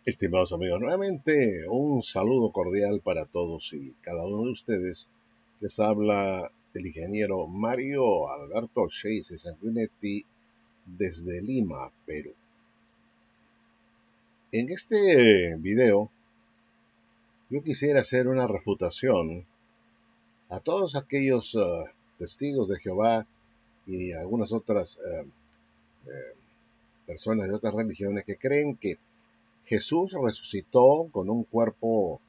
Estimados amigos, nuevamente un saludo cordial para todos y cada uno de ustedes. Les habla el ingeniero Mario Alberto Chase Sanguinetti desde Lima, Perú. En este video yo quisiera hacer una refutación a todos aquellos testigos de Jehová y algunas otras personas de otras religiones que creen que Jesús resucitó con un cuerpo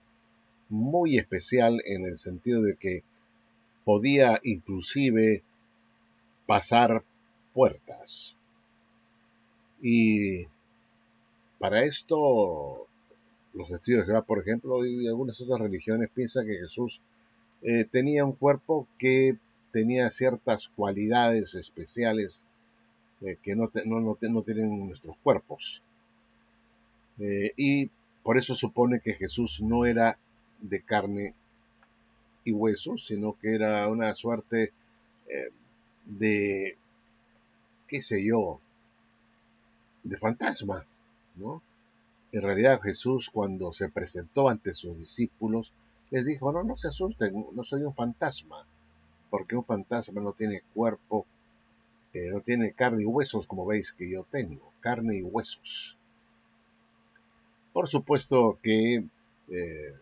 muy especial en el sentido de que podía inclusive pasar puertas. Y para esto, los testigos de Jehová, por ejemplo, y algunas otras religiones piensan que Jesús tenía un cuerpo que tenía ciertas cualidades especiales que no tienen nuestros cuerpos. Y por eso supone que Jesús no era de carne y hueso, sino que era una suerte eh, de, qué sé yo, de fantasma, ¿no? En realidad Jesús cuando se presentó ante sus discípulos les dijo, no se asusten, no soy un fantasma, porque un fantasma no tiene cuerpo, no tiene carne y huesos como veis que yo tengo, carne y huesos. Por supuesto que eh,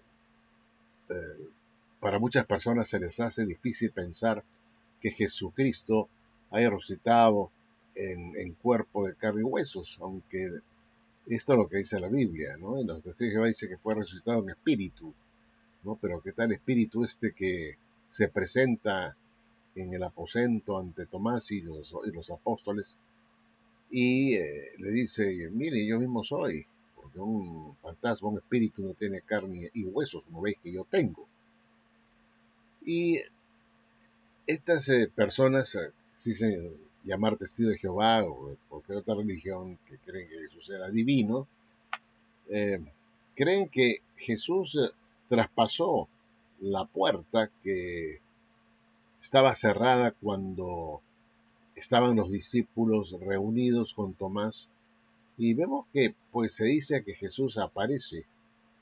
eh, para muchas personas se les hace difícil pensar que Jesucristo haya resucitado en cuerpo de carne y huesos, aunque esto es lo que dice la Biblia, ¿no? En los testigos de Jehová dice que fue resucitado en espíritu, ¿no? Pero ¿qué tal espíritu este que se presenta en el aposento ante Tomás y los apóstoles y le dice, mire, yo mismo soy, porque un fantasma, un espíritu no tiene carne y huesos, como veis que yo tengo. Y estas personas, si se llamar testigo de Jehová o cualquier otra religión que creen que Jesús era divino, eh, creen que Jesús traspasó la puerta que estaba cerrada cuando estaban los discípulos reunidos con Tomás y vemos que pues se dice que Jesús aparece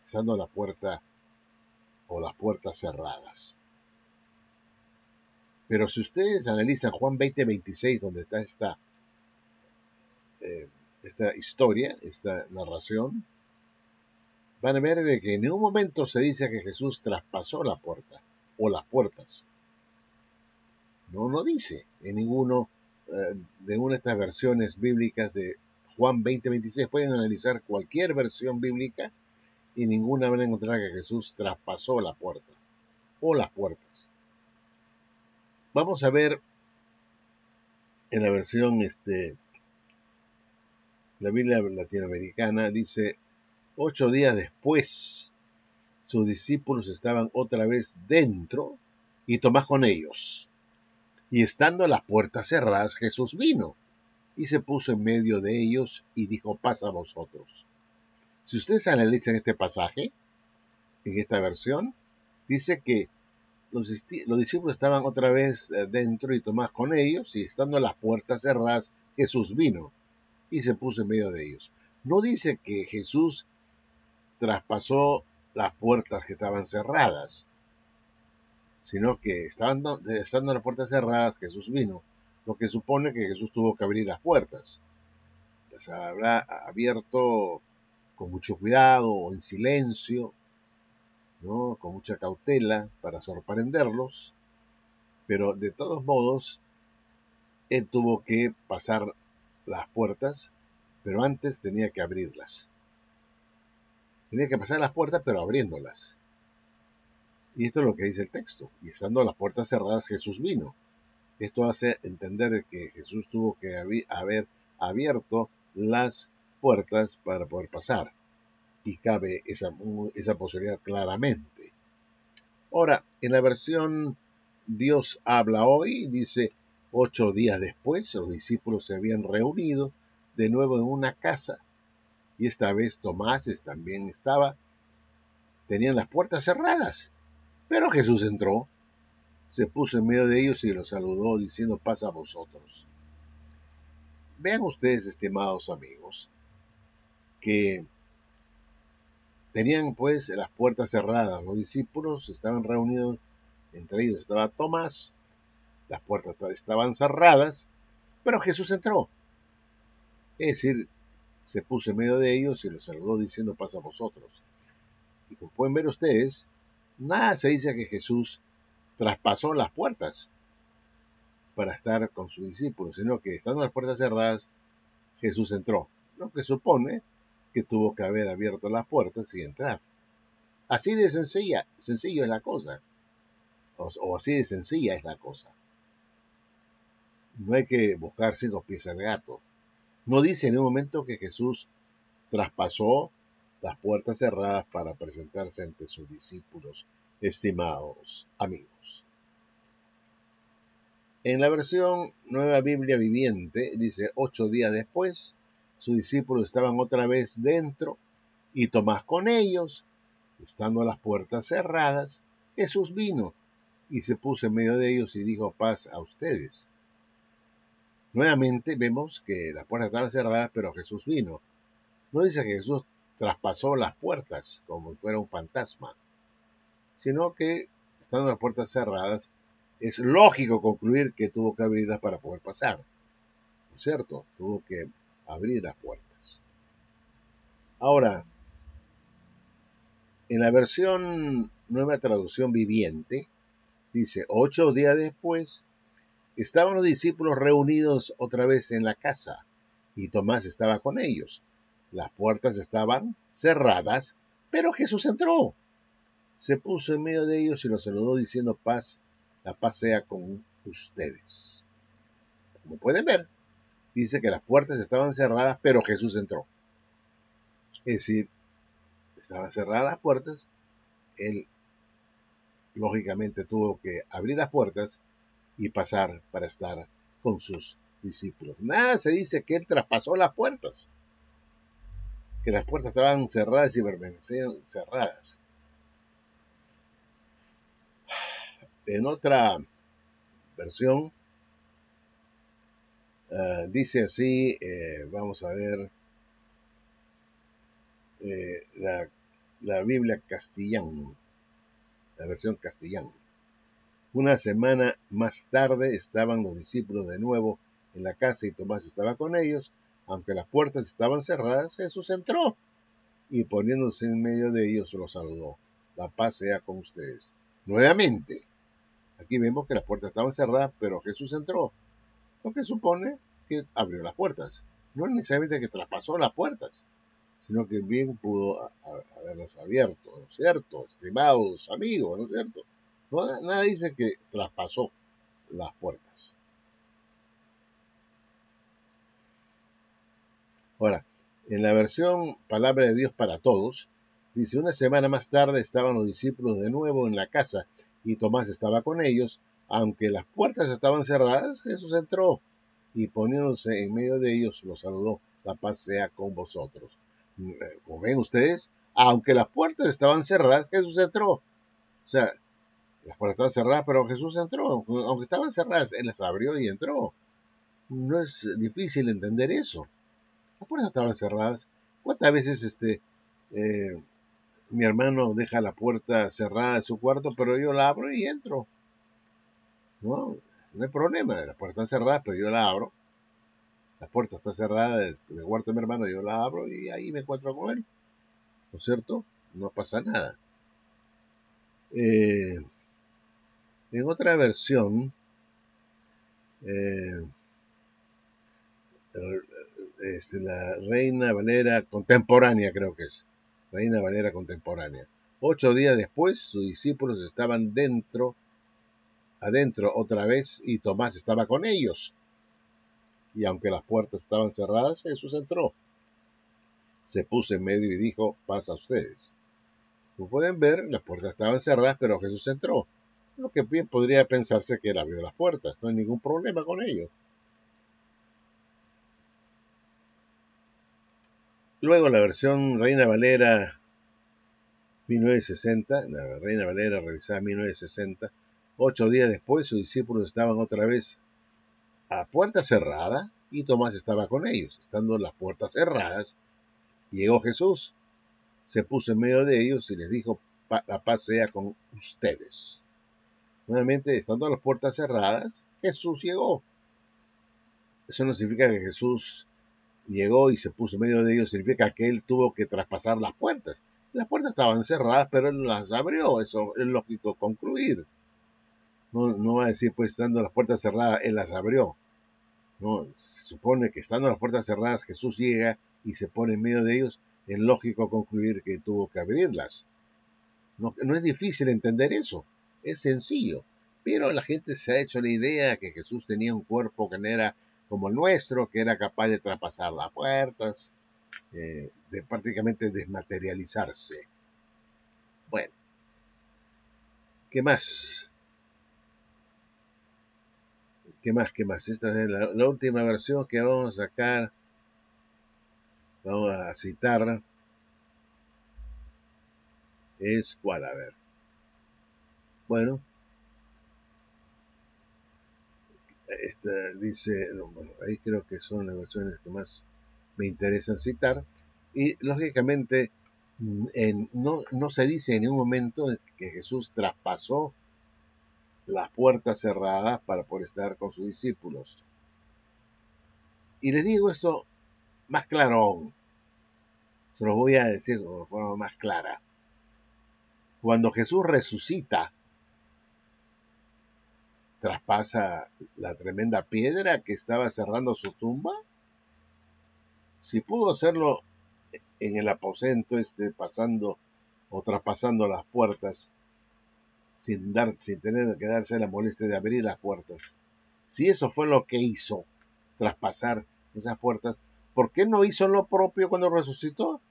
estando la puerta o las puertas cerradas. Pero si ustedes analizan Juan 20:26 donde está esta historia, esta narración, van a ver de que en un momento se dice que Jesús traspasó la puerta o las puertas. No dice en ninguno de una de estas versiones bíblicas de Juan 20:26. Pueden analizar cualquier versión bíblica y ninguna van a encontrar que Jesús traspasó la puerta o las puertas. Vamos a ver en la versión, la Biblia latinoamericana, dice, 8 días después, sus discípulos estaban otra vez dentro y Tomás con ellos. Y estando las puertas cerradas, Jesús vino y se puso en medio de ellos y dijo, paz a vosotros. Si ustedes analizan este pasaje, en esta versión, dice que los discípulos estaban otra vez dentro y Tomás con ellos, y estando las puertas cerradas, Jesús vino y se puso en medio de ellos. No dice que Jesús traspasó las puertas que estaban cerradas, sino que estando las puertas cerradas, Jesús vino, lo que supone que Jesús tuvo que abrir las puertas. Las habrá abierto con mucho cuidado o en silencio, ¿no? Con mucha cautela para sorprenderlos, pero de todos modos, él tuvo que pasar las puertas, pero antes tenía que abrirlas. Tenía que pasar las puertas, pero abriéndolas. Y esto es lo que dice el texto. Y estando las puertas cerradas, Jesús vino. Esto hace entender que Jesús tuvo que haber abierto las puertas para poder pasar. Y cabe esa posibilidad claramente. Ahora, en la versión Dios habla hoy, dice, 8 días después, los discípulos se habían reunido de nuevo en una casa, y esta vez Tomás también estaba, tenían las puertas cerradas, pero Jesús entró, se puso en medio de ellos y los saludó diciendo, paz a vosotros. Vean ustedes, estimados amigos, que Tenían pues las puertas cerradas. Los discípulos estaban reunidos, entre ellos estaba Tomás, las puertas estaban cerradas, pero Jesús entró. Es decir, se puso en medio de ellos y los saludó diciendo paz a vosotros. Y como pueden ver ustedes, nada se dice que Jesús traspasó las puertas para estar con sus discípulos, sino que estando las puertas cerradas, Jesús entró, lo que supone que tuvo que haber abierto las puertas y entrar. Así de sencillo es la cosa, o así de sencilla es la cosa. No hay que buscar 5 pies al gato. No dice en un momento que Jesús traspasó las puertas cerradas para presentarse ante sus discípulos, estimados amigos. En la versión Nueva Biblia Viviente dice 8 días después, sus discípulos estaban otra vez dentro y Tomás con ellos. Estando las puertas cerradas, Jesús vino y se puso en medio de ellos y dijo paz a ustedes. Nuevamente vemos que las puertas estaban cerradas, pero Jesús vino. No dice que Jesús traspasó las puertas como si fuera un fantasma, sino que estando las puertas cerradas, es lógico concluir que tuvo que abrirlas para poder pasar. ¿No es cierto? Tuvo que abrir las puertas. Ahora, en la versión Nueva Traducción Viviente, dice, 8 días después, estaban los discípulos reunidos otra vez en la casa, y Tomás estaba con ellos. Las puertas estaban cerradas, pero Jesús entró. Se puso en medio de ellos y los saludó diciendo paz, la paz sea con ustedes. Como pueden ver, dice que las puertas estaban cerradas, pero Jesús entró. Es decir, estaban cerradas las puertas, él lógicamente tuvo que abrir las puertas y pasar para estar con sus discípulos. Nada se dice que él traspasó las puertas, que las puertas estaban cerradas y permanecieron cerradas. En otra versión dice así, vamos a ver, la Biblia castellano, la versión castellano. Una semana más tarde estaban los discípulos de nuevo en la casa y Tomás estaba con ellos. Aunque las puertas estaban cerradas, Jesús entró y poniéndose en medio de ellos los saludó. La paz sea con ustedes. Nuevamente, aquí vemos que las puertas estaban cerradas, pero Jesús entró, lo que supone que abrió las puertas. No necesariamente que traspasó las puertas, sino que bien pudo haberlas abierto, ¿no es cierto? Estimados amigos, ¿no es cierto? Nada dice que traspasó las puertas. Ahora, en la versión Palabra de Dios para Todos, dice, una semana más tarde estaban los discípulos de nuevo en la casa y Tomás estaba con ellos. Aunque las puertas estaban cerradas, Jesús entró y poniéndose en medio de ellos los saludó. La paz sea con vosotros. Como ven ustedes, aunque las puertas estaban cerradas, Jesús entró. O sea, las puertas estaban cerradas, pero Jesús entró. Aunque estaban cerradas, Él las abrió y entró. No es difícil entender eso. Las puertas estaban cerradas. ¿Cuántas veces eh, mi hermano deja la puerta cerrada de su cuarto, pero yo la abro y entro? No, no hay problema. Las puertas están cerradas, pero yo la abro. La puerta está cerrada del cuarto de mi hermano, yo la abro y ahí me encuentro con él. ¿No es cierto? No pasa nada. En otra versión, eh, la Reina Valera contemporánea, creo que es. Reina Valera contemporánea. 8 días después, sus discípulos estaban adentro otra vez y Tomás estaba con ellos. Y aunque las puertas estaban cerradas, Jesús entró. Se puso en medio y dijo, paz a ustedes. Como pueden ver, las puertas estaban cerradas, pero Jesús entró. Lo que bien podría pensarse que él abrió las puertas. No hay ningún problema con ello. Luego la versión Reina Valera 1960, la Reina Valera revisada 1960, 8 días después sus discípulos estaban otra vez a puerta cerrada y Tomás estaba con ellos. Estando las puertas cerradas, llegó Jesús se puso en medio de ellos y les dijo, la paz sea con ustedes. Nuevamente, estando las puertas cerradas, Jesús llegó. Eso no significa que Jesús llegó y se puso en medio de ellos, significa que él tuvo que traspasar las puertas. Las puertas estaban cerradas, pero él las abrió, eso es lógico concluir. No va a decir, pues, estando las puertas cerradas, él las abrió. No, se supone que estando las puertas cerradas, Jesús llega y se pone en medio de ellos, es lógico concluir que tuvo que abrirlas. No es difícil entender eso, es sencillo. Pero la gente se ha hecho la idea que Jesús tenía un cuerpo que no era como el nuestro, que era capaz de traspasar las puertas, de prácticamente desmaterializarse. Bueno, ¿qué más? ¿Qué más? ¿Qué más? Esta es la última versión que vamos a sacar. Vamos a citar. Es cuál, a ver. Bueno, esta dice, bueno, ahí creo que son las versiones que más me interesan citar. Y lógicamente no se dice en ningún momento que Jesús traspasó las puertas cerradas para poder estar con sus discípulos. Y les digo esto más claro aún. Se los voy a decir de forma más clara. Cuando Jesús resucita, traspasa la tremenda piedra que estaba cerrando su tumba. Si pudo hacerlo en el aposento, pasando o traspasando las puertas, sin tener que darse la molestia de abrir las puertas. Si eso fue lo que hizo, traspasar esas puertas, ¿por qué no hizo lo propio cuando resucitó?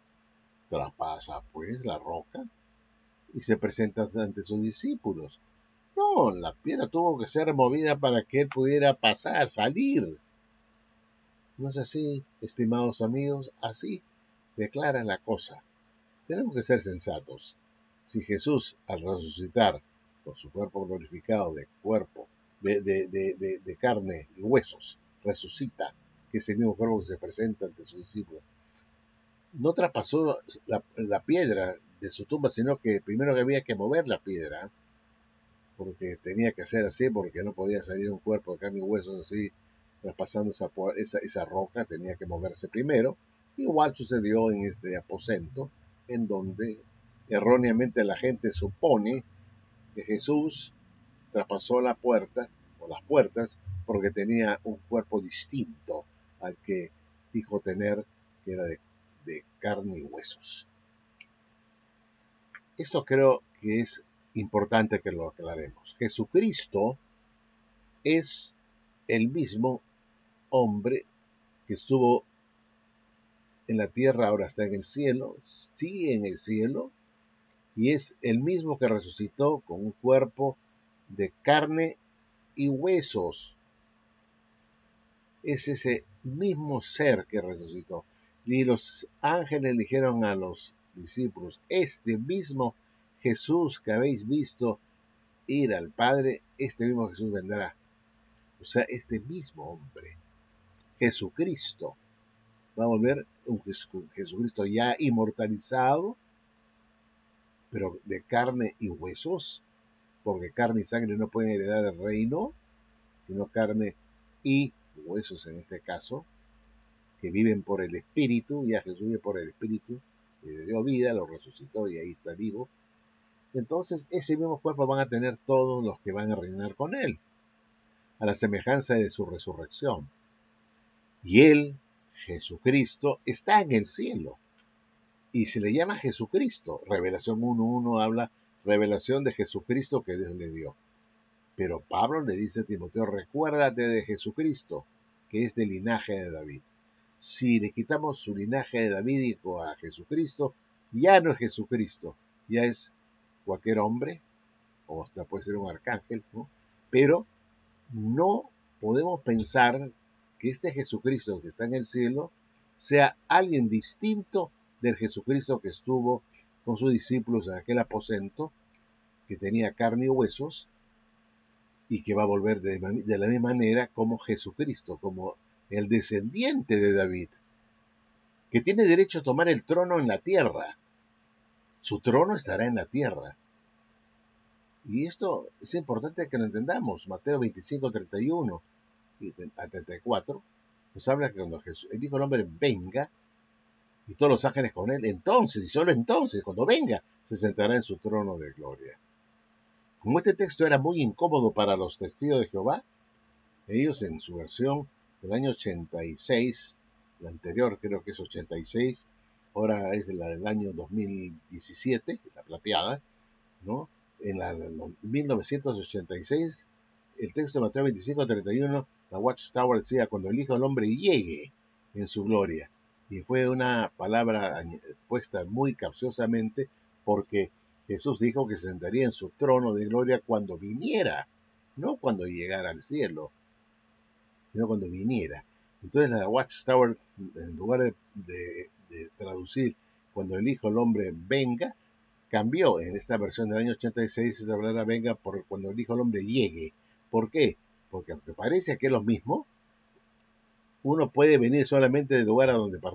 Traspasa pues la roca y se presenta ante sus discípulos. No, la piedra tuvo que ser removida para que él pudiera pasar, salir. ¿No es así, estimados amigos? Así declara la cosa. Tenemos que ser sensatos. Si Jesús, al resucitar con su cuerpo glorificado de carne y huesos, resucita, que es el mismo cuerpo que se presenta ante sus discípulos, no traspasó la piedra de su tumba, sino que primero que había que mover la piedra, porque tenía que hacer así, porque no podía salir un cuerpo de carne y huesos así, traspasando esa roca, tenía que moverse primero. Igual sucedió en este aposento, en donde erróneamente la gente supone que Jesús traspasó la puerta o las puertas porque tenía un cuerpo distinto al que dijo tener, que era de carne y huesos. Esto creo que es importante que lo aclaremos. Jesucristo es el mismo hombre que estuvo en la tierra, ahora está en el cielo, sigue en el cielo, y es el mismo que resucitó con un cuerpo de carne y huesos. Es ese mismo ser que resucitó. Y los ángeles dijeron a los discípulos, este mismo Jesús que habéis visto ir al Padre, este mismo Jesús vendrá. O sea, este mismo hombre, Jesucristo, va a volver un Jesucristo ya inmortalizado, pero de carne y huesos, porque carne y sangre no pueden heredar el reino, sino carne y huesos en este caso, que viven por el Espíritu. Ya Jesús vive por el Espíritu, le dio vida, lo resucitó y ahí está vivo. Entonces ese mismo cuerpo van a tener todos los que van a reinar con él, a la semejanza de su resurrección. Y él, Jesucristo, está en el cielo y se le llama Jesucristo. Revelación 1.1 habla revelación de Jesucristo que Dios le dio. Pero Pablo le dice a Timoteo, recuérdate de Jesucristo, que es del linaje de David. Si le quitamos su linaje davídico a Jesucristo, ya no es Jesucristo, ya es cualquier hombre, o hasta puede ser un arcángel, ¿no? Pero no podemos pensar que este Jesucristo que está en el cielo sea alguien distinto del Jesucristo que estuvo con sus discípulos en aquel aposento, que tenía carne y huesos, y que va a volver de la misma manera como Jesucristo, como el descendiente de David, que tiene derecho a tomar el trono en la tierra, su trono estará en la tierra. Y esto es importante que lo entendamos. Mateo 25, 31 a 34 nos habla que cuando el Hijo del Hombre venga y todos los ángeles con él, entonces, y solo entonces, cuando venga, se sentará en su trono de gloria. Como este texto era muy incómodo para los testigos de Jehová, ellos en su versión del año 86, la anterior creo que es 86, ahora es la del año 2017, la plateada, ¿no? En la 1986, el texto de Mateo 25:31, la Watchtower decía, cuando el Hijo del Hombre llegue en su gloria. Y fue una palabra puesta muy capciosamente porque Jesús dijo que se sentaría en su trono de gloria cuando viniera, no cuando llegara al cielo, sino cuando viniera. Entonces la Watchtower, en lugar de traducir cuando el Hijo del Hombre venga, cambió en esta versión del año 86 de hablar a venga por cuando el Hijo del Hombre llegue. ¿Por qué? Porque aunque parece que es lo mismo, uno puede venir solamente del lugar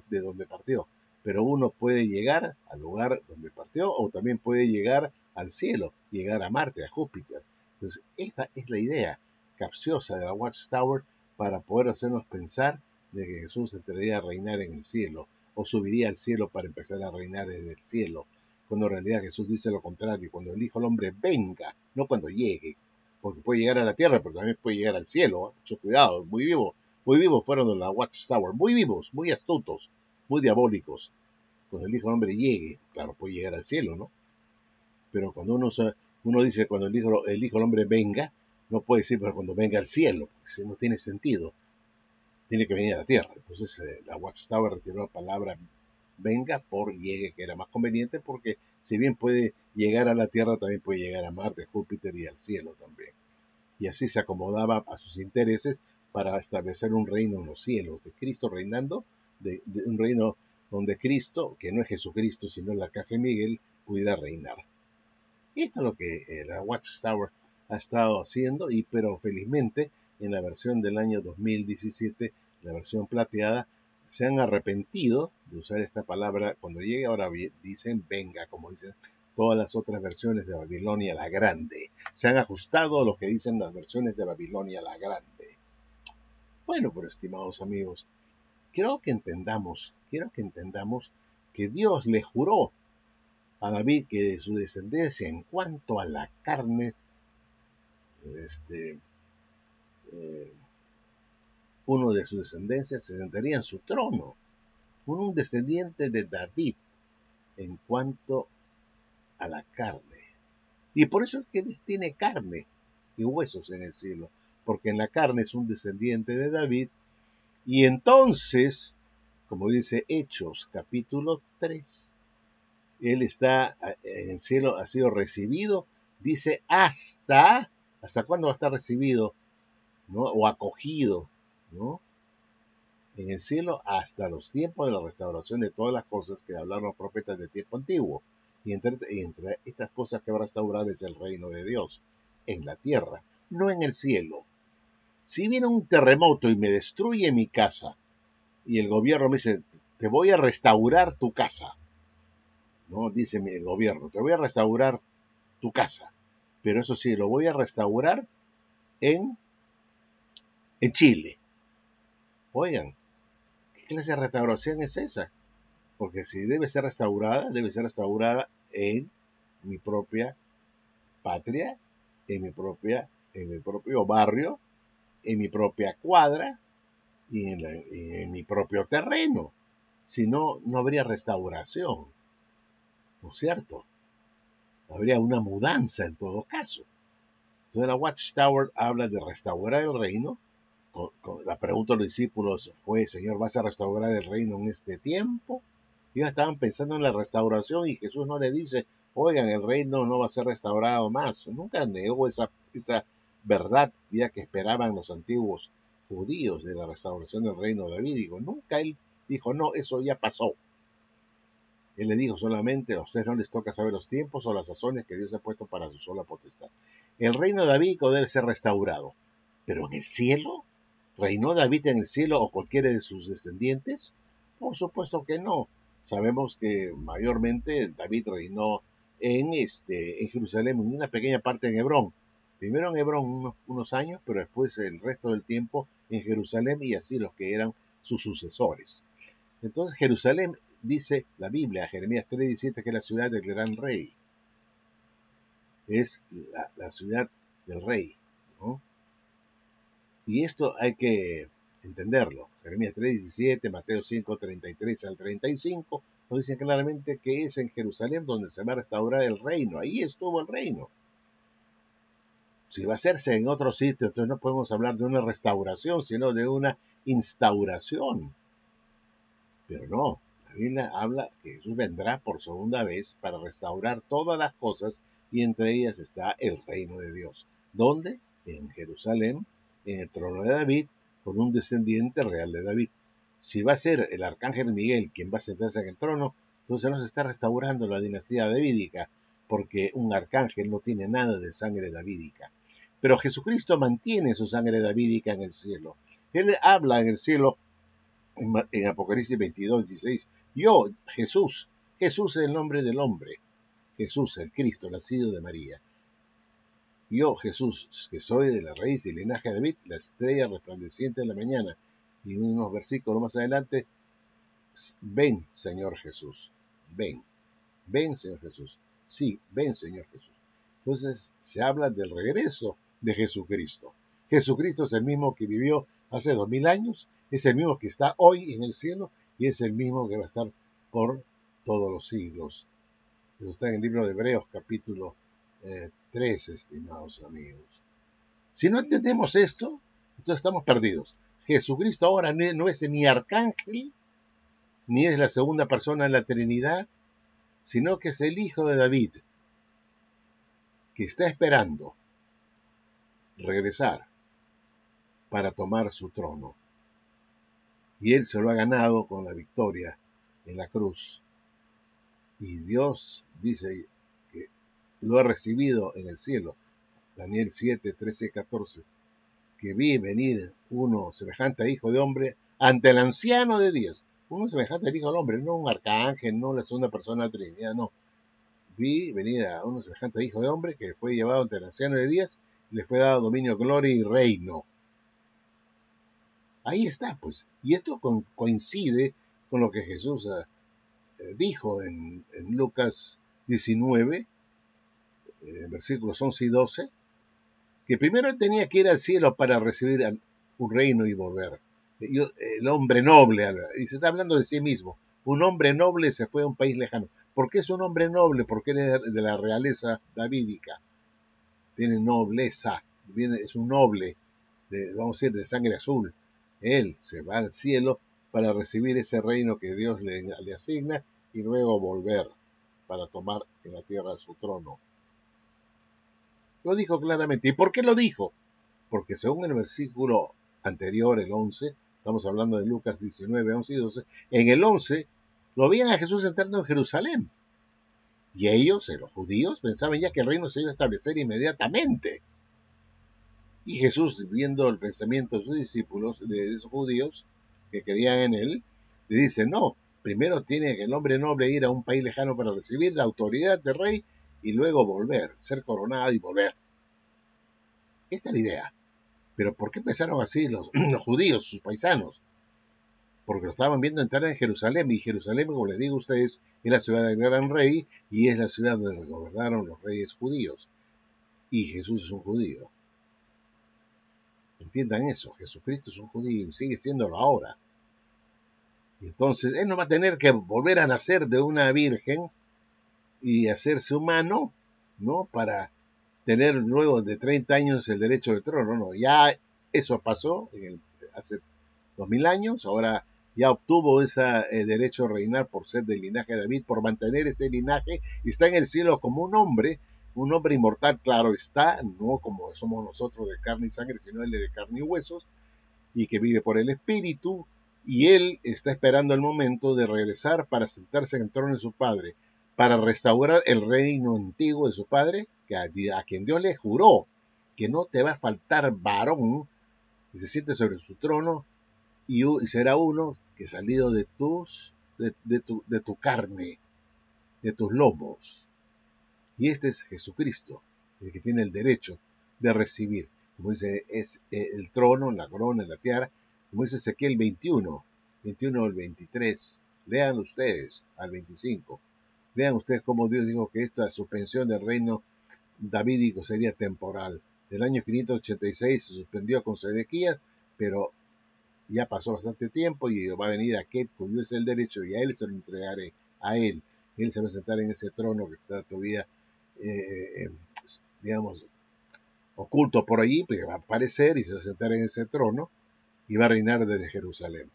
de donde partió, pero uno puede llegar al lugar donde partió o también puede llegar al cielo, llegar a Marte, a Júpiter. Entonces, esta es la idea capciosa de la Watchtower para poder hacernos pensar de que Jesús entraría a reinar en el cielo o subiría al cielo para empezar a reinar en el cielo, cuando en realidad Jesús dice lo contrario, cuando el Hijo del Hombre venga, no cuando llegue, porque puede llegar a la tierra, pero también puede llegar al cielo, ¿eh? Mucho cuidado, muy vivos fueron de la Watchtower, muy vivos, muy astutos, muy diabólicos. Cuando el Hijo del Hombre llegue, claro, puede llegar al cielo, ¿no? Pero cuando uno dice cuando el Hijo del Hombre venga, no puede decir pero cuando venga al cielo, porque no tiene sentido, tiene que venir a la tierra. Entonces la Watchtower retiró la palabra venga por llegue, que era más conveniente porque si bien puede llegar a la tierra, también puede llegar a Marte, Júpiter y al cielo también. Y así se acomodaba a sus intereses para establecer un reino en los cielos, de Cristo reinando, de un reino donde Cristo, que no es Jesucristo, sino el arcángel Miguel, pudiera reinar. Y esto es lo que la Watchtower ha estado haciendo, pero felizmente en la versión del año 2017, la versión plateada, se han arrepentido de usar esta palabra cuando llegue, ahora dicen venga, como dicen todas las otras versiones de Babilonia la Grande. Se han ajustado a lo que dicen las versiones de Babilonia la Grande. Bueno, pero estimados amigos, quiero que entendamos que Dios le juró a David que de su descendencia en cuanto a la carne, uno de sus descendencias se sentaría en su trono, un descendiente de David en cuanto a la carne. Y por eso es que tiene carne y huesos en el cielo, porque en la carne es un descendiente de David. Y entonces, como dice Hechos capítulo 3, él está en el cielo, ha sido recibido, dice ¿hasta cuándo va a estar recibido, ¿no? O acogido, ¿no? En el cielo hasta los tiempos de la restauración de todas las cosas que hablaron los profetas del tiempo antiguo. Y entre estas cosas que va a restaurar es el reino de Dios en la tierra, no en el cielo. Si viene un terremoto y me destruye mi casa, y el gobierno me dice, te voy a restaurar tu casa, ¿no? Dice el gobierno, te voy a restaurar tu casa, pero eso sí, lo voy a restaurar en Chile. Oigan, ¿qué clase de restauración es esa? Porque si debe ser restaurada en mi propia patria, en mi propio barrio, en mi propia cuadra y en mi propio terreno. Si no, no habría restauración, ¿no es cierto? Habría una mudanza en todo caso. Entonces la Watchtower habla de restaurar el reino. La pregunta de los discípulos fue, Señor, ¿vas a restaurar el reino en este tiempo? Ellos estaban pensando en la restauración y Jesús no le dice, oigan, el reino no va a ser restaurado más. Nunca negó esa verdad ya que esperaban los antiguos judíos de la restauración del reino davídico. Nunca él dijo, no, eso ya pasó. Él le dijo solamente, a ustedes no les toca saber los tiempos o las sazones que Dios ha puesto para su sola potestad. El reino davídico debe ser restaurado, pero en el cielo, ¿reinó David en el cielo o cualquiera de sus descendientes? Por supuesto que no. Sabemos que mayormente David reinó en Jerusalén, en una pequeña parte en Hebrón. Primero en Hebrón unos años, pero después el resto del tiempo en Jerusalén y así los que eran sus sucesores. Entonces Jerusalén, dice la Biblia, Jeremías 3:17, que es la ciudad del gran rey. Es la ciudad del rey, ¿no? Y esto hay que entenderlo. Jeremías 3:17, Mateo 5:33 al 35, nos dicen claramente que es en Jerusalén donde se va a restaurar el reino. Ahí estuvo el reino. Si va a hacerse en otro sitio, entonces no podemos hablar de una restauración, sino de una instauración. Pero no, la Biblia habla que Jesús vendrá por segunda vez para restaurar todas las cosas y entre ellas está el reino de Dios. ¿Dónde? En Jerusalén, en el trono de David, con un descendiente real de David. Si va a ser el arcángel Miguel quien va a sentarse en el trono, entonces no se está restaurando la dinastía davídica, porque un arcángel no tiene nada de sangre davídica. Pero Jesucristo mantiene su sangre davídica en el cielo. Él habla en el cielo en Apocalipsis 22:16. Yo, Jesús, Jesús es el nombre del hombre, Jesús, el Cristo, nacido de María. Yo, Jesús, que soy de la raíz del linaje de David, la estrella resplandeciente de la mañana. Y en unos versículos más adelante, ven, Señor Jesús, ven, ven, Señor Jesús. Sí, ven, Señor Jesús. Entonces se habla del regreso de Jesucristo. Jesucristo es el mismo que vivió hace 2000 años, es el mismo que está hoy en el cielo y es el mismo que va a estar por todos los siglos. Eso está en el libro de Hebreos capítulo 3, estimados amigos. Si no entendemos esto, entonces estamos perdidos. Jesucristo ahora no es ni arcángel, ni es la segunda persona de la Trinidad, sino que es el Hijo de David, que está esperando regresar para tomar su trono. Y él se lo ha ganado con la victoria en la cruz. Y Dios dice que lo ha recibido en el cielo. Daniel 7, 13, 14. Que vi venir uno semejante a hijo de hombre ante el anciano de días. Uno semejante al hijo del hombre, no un arcángel, no la segunda persona de la Trinidad, no. Vi venir a uno semejante a hijo de hombre que fue llevado ante el anciano de días y le fue dado dominio, gloria y reino. Ahí está, pues. Y esto coincide con lo que Jesús dijo en Lucas 19, versículos 11 y 12, que primero él tenía que ir al cielo para recibir un reino y volver. El hombre noble, y se está hablando de sí mismo, un hombre noble se fue a un país lejano. ¿Por qué es un hombre noble? Porque es de la realeza davídica. Tiene nobleza, es un noble, vamos a decir, de sangre azul. Él se va al cielo para recibir ese reino que Dios le asigna y luego volver para tomar en la tierra su trono. Lo dijo claramente. ¿Y por qué lo dijo? Porque según el versículo anterior, el 11, estamos hablando de Lucas 19, 11 y 12, en el 11 lo veían a Jesús entrando en Jerusalén. Y ellos, los judíos, pensaban ya que el reino se iba a establecer inmediatamente. Y Jesús, viendo el pensamiento de sus discípulos, de esos judíos que creían en él, le dice, no, primero tiene que el hombre noble ir a un país lejano para recibir la autoridad del rey y luego volver, ser coronado y volver. Esta es la idea. Pero ¿por qué pensaron así los judíos, sus paisanos? Porque lo estaban viendo entrar en Jerusalén, y Jerusalén, como les digo a ustedes, es la ciudad del gran rey y es la ciudad donde gobernaron los reyes judíos. Y Jesús es un judío. Entiendan eso, Jesucristo es un judío y sigue siéndolo ahora. Y entonces él no va a tener que volver a nacer de una virgen y hacerse humano, ¿no? Para tener luego de 30 años el derecho de trono, no, ya eso pasó hace 2000 años, ahora ya obtuvo ese derecho a reinar por ser del linaje de David, por mantener ese linaje, y está en el cielo como un hombre inmortal, claro está, no como somos nosotros de carne y sangre, sino él de carne y huesos, y que vive por el Espíritu, y él está esperando el momento de regresar para sentarse en el trono de su Padre, para restaurar el reino antiguo de su Padre, que a quien Dios le juró que no te va a faltar varón, y se siente sobre su trono, y será uno que salido de tus de tu carne, de tus lomos. Y este es Jesucristo, el que tiene el derecho de recibir. Como dice, es el trono, la corona, la tiara. Como dice Ezequiel 21, 21 al 23. Lean ustedes al 25. Vean ustedes cómo Dios dijo que esta suspensión del reino davídico sería temporal. El año 586 se suspendió con Sedequías, pero ya pasó bastante tiempo y va a venir aquel cuyo es el derecho y a él se lo entregaré, a él. Él se va a sentar en ese trono que está todavía, eh, digamos, oculto por allí, pero va a aparecer y se va a sentar en ese trono y va a reinar desde Jerusalén.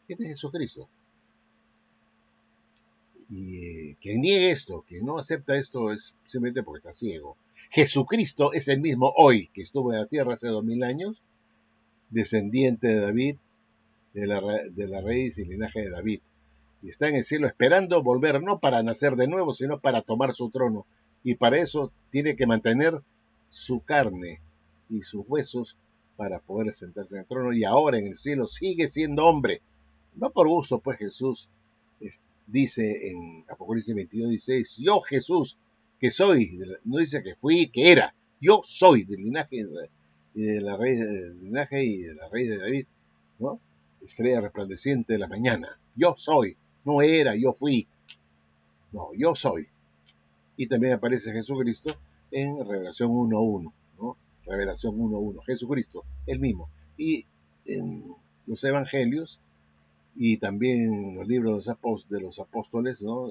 Este es Jesucristo. Y quien niegue esto, quien no acepta esto, es simplemente porque está ciego. Jesucristo es el mismo hoy que estuvo en la tierra hace 2000 años, descendiente de David, de la raíz y linaje de David. Y está en el cielo esperando volver, no para nacer de nuevo, sino para tomar su trono. Y para eso tiene que mantener su carne y sus huesos para poder sentarse en el trono. Y ahora en el cielo sigue siendo hombre. No por gusto, pues Jesús dice en Apocalipsis 22:16, yo Jesús, que soy, no dice que fui, que era, yo soy del linaje y de la raíz del linaje y de la raíz de David, ¿no? Estrella resplandeciente de la mañana, yo soy, no era, yo fui, no, yo soy. Y también aparece Jesucristo en Revelación 1:1, ¿no? Revelación 1:1, Jesucristo, el mismo. Y en los evangelios y también en los libros de los apóstoles, ¿no?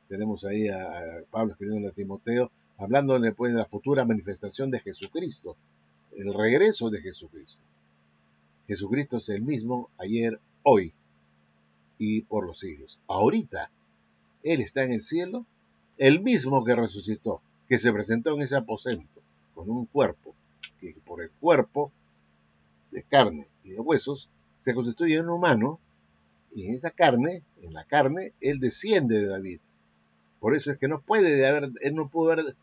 Tenemos ahí a Pablo escribiendo a Timoteo, hablándole pues de la futura manifestación de Jesucristo, el regreso de Jesucristo. Jesucristo es el mismo ayer, hoy y por los siglos. Ahorita, Él está en el cielo, el mismo que resucitó, que se presentó en ese aposento, con un cuerpo, que por el cuerpo de carne y de huesos se constituye en un humano. Y en esa carne, en la carne, él desciende de David. Por eso es que él no pudo haber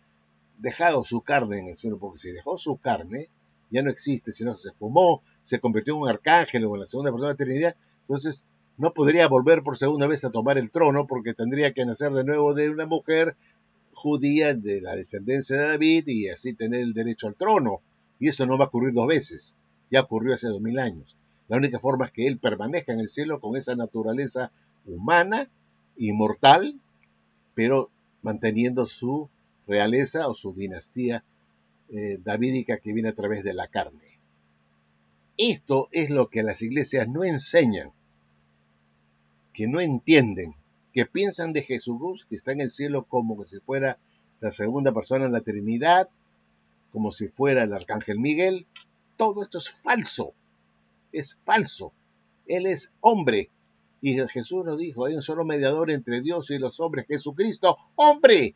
dejado su carne en el cielo, porque si dejó su carne, ya no existe, sino que se fumó, se convirtió en un arcángel o en la segunda persona de la Trinidad, entonces no podría volver por segunda vez a tomar el trono, porque tendría que nacer de nuevo de una mujer judía de la descendencia de David y así tener el derecho al trono. Y eso no va a ocurrir dos veces, ya ocurrió hace 2000 años. La única forma es que él permanezca en el cielo con esa naturaleza humana, inmortal, pero manteniendo su realeza o su dinastía davídica que viene a través de la carne. Esto es lo que las iglesias no enseñan, que no entienden, que piensan de Jesús, que está en el cielo como si fuera la segunda persona en la Trinidad, como si fuera el arcángel Miguel. Todo esto es falso, es falso. Él es hombre. Y Jesús nos dijo, hay un solo mediador entre Dios y los hombres, Jesucristo, hombre.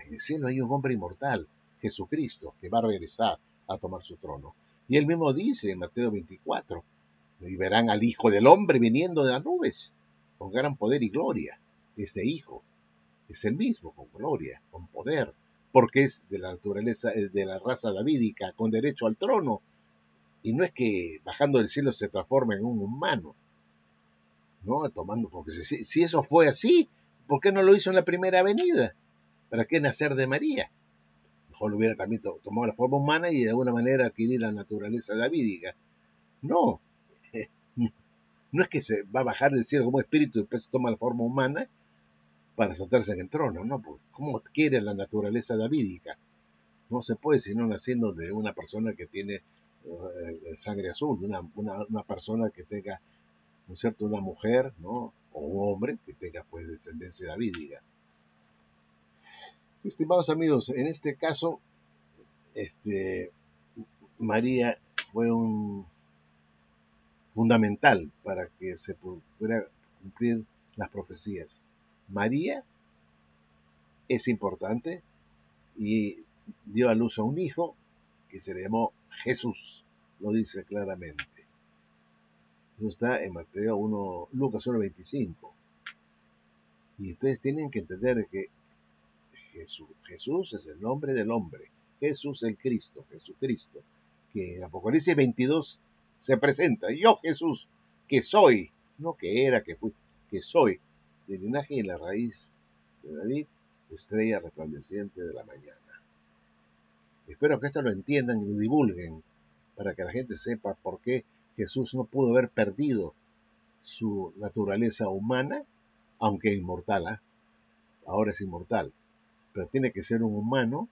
En el cielo hay un hombre inmortal, Jesucristo, que va a regresar a tomar su trono. Y él mismo dice en Mateo 24, y verán al Hijo del Hombre viniendo de las nubes, con gran poder y gloria. Ese Hijo es el mismo, con gloria, con poder, porque es de la naturaleza, de la raza davídica, con derecho al trono. Y no es que bajando del cielo se transforme en un humano, ¿no? Tomando, porque si eso fue así, ¿por qué no lo hizo en la primera venida? ¿Para qué nacer de María? Mejor lo hubiera también tomado la forma humana y de alguna manera adquirir la naturaleza davídica. No, no es que se va a bajar del cielo como espíritu y después toma la forma humana para sentarse en el trono, ¿no? Porque ¿cómo quiere la naturaleza davídica? No se puede sino naciendo de una persona que tiene sangre azul, una persona que tenga, ¿no es cierto?, una mujer, ¿no? O un hombre que tenga pues descendencia davídica. Estimados amigos, en este caso, María fue un fundamental para que se pudiera cumplir las profecías. María es importante y dio a luz a un hijo que se le llamó Jesús, lo dice claramente. Eso está en Mateo 1, Lucas 1:25. Y ustedes tienen que entender que Jesús es el nombre del hombre, Jesús el Cristo, Jesucristo, que en Apocalipsis 22 se presenta, yo Jesús, que soy, no que era, que fui, que soy del linaje y la raíz de David, estrella resplandeciente de la mañana. Espero que esto lo entiendan y lo divulguen para que la gente sepa por qué Jesús no pudo haber perdido su naturaleza humana, aunque inmortal, ¿eh? Ahora es inmortal, pero tiene que ser un humano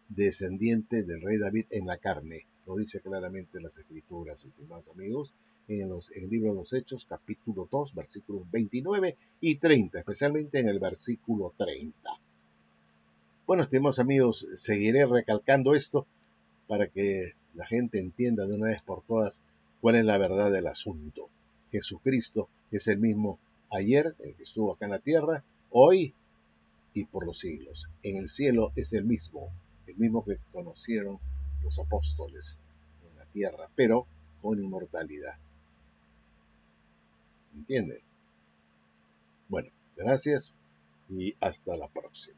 descendiente del rey David en la carne. Lo dice claramente en las Escrituras, estimados amigos, en el libro de los Hechos, capítulo 2, versículos 29 y 30, especialmente en el versículo 30. Bueno, estimados amigos, seguiré recalcando esto para que la gente entienda de una vez por todas cuál es la verdad del asunto. Jesucristo es el mismo ayer, el que estuvo acá en la tierra, hoy y por los siglos. En el cielo es el mismo que conocieron los apóstoles en la tierra, pero con inmortalidad. ¿Entienden? Bueno, gracias y hasta la próxima.